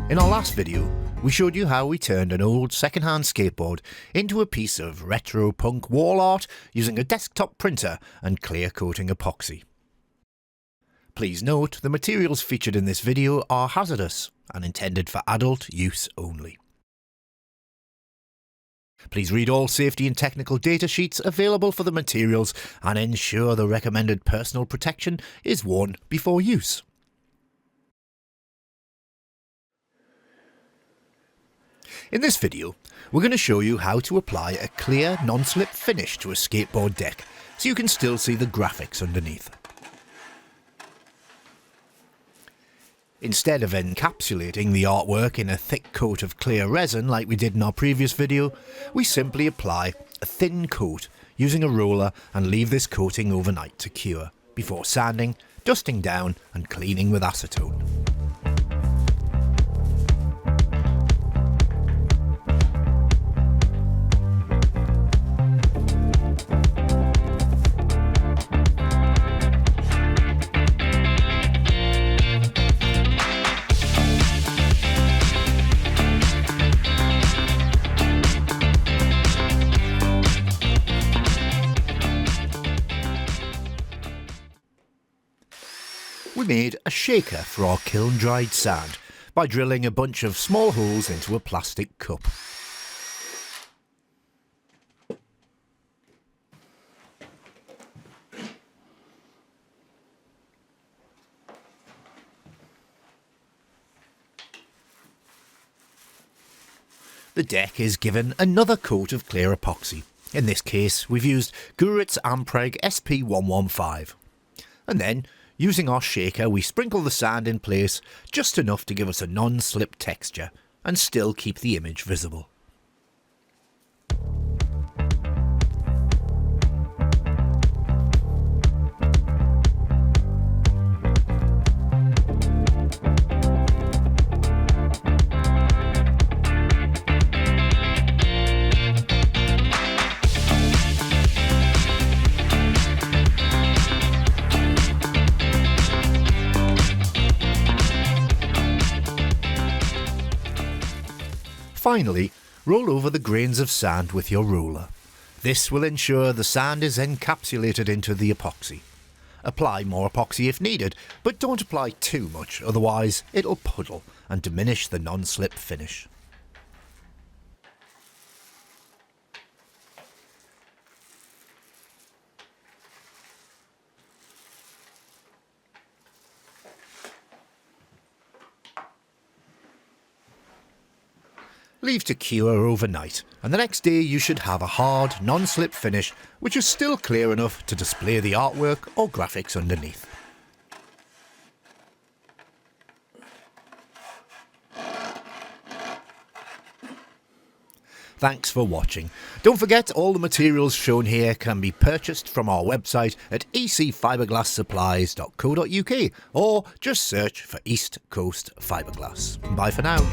In our last video, we showed you how we turned an old second-hand skateboard into a piece of retro punk wall art using a desktop printer and clear coating epoxy. Please note the materials featured in this video are hazardous and intended for adult use only. Please read all safety and technical data sheets available for the materials and ensure the recommended personal protection is worn before use. In this video, we're going to show you how to apply a clear non-slip finish to a skateboard deck so you can still see the graphics underneath. Instead of encapsulating the artwork in a thick coat of clear resin like we did in our previous video, we simply apply a thin coat using a roller and leave this coating overnight to cure before sanding, dusting down and cleaning with acetone. We made a shaker for our kiln-dried sand by drilling a bunch of small holes into a plastic cup. The deck is given another coat of clear epoxy. In this case, we've used Gurit's Ampreg SP115. And then, using our shaker, we sprinkle the sand in place just enough to give us a non-slip texture and still keep the image visible. Finally, roll over the grains of sand with your roller. This will ensure the sand is encapsulated into the epoxy. Apply more epoxy if needed, but don't apply too much, otherwise it'll puddle and diminish the non-slip finish. Leave to cure overnight, and the next day you should have a hard, non-slip finish which is still clear enough to display the artwork or graphics underneath. Thanks for watching. Don't forget all the materials shown here can be purchased from our website at ecfiberglasssupplies.co.uk or just search for East Coast Fiberglass. Bye for now.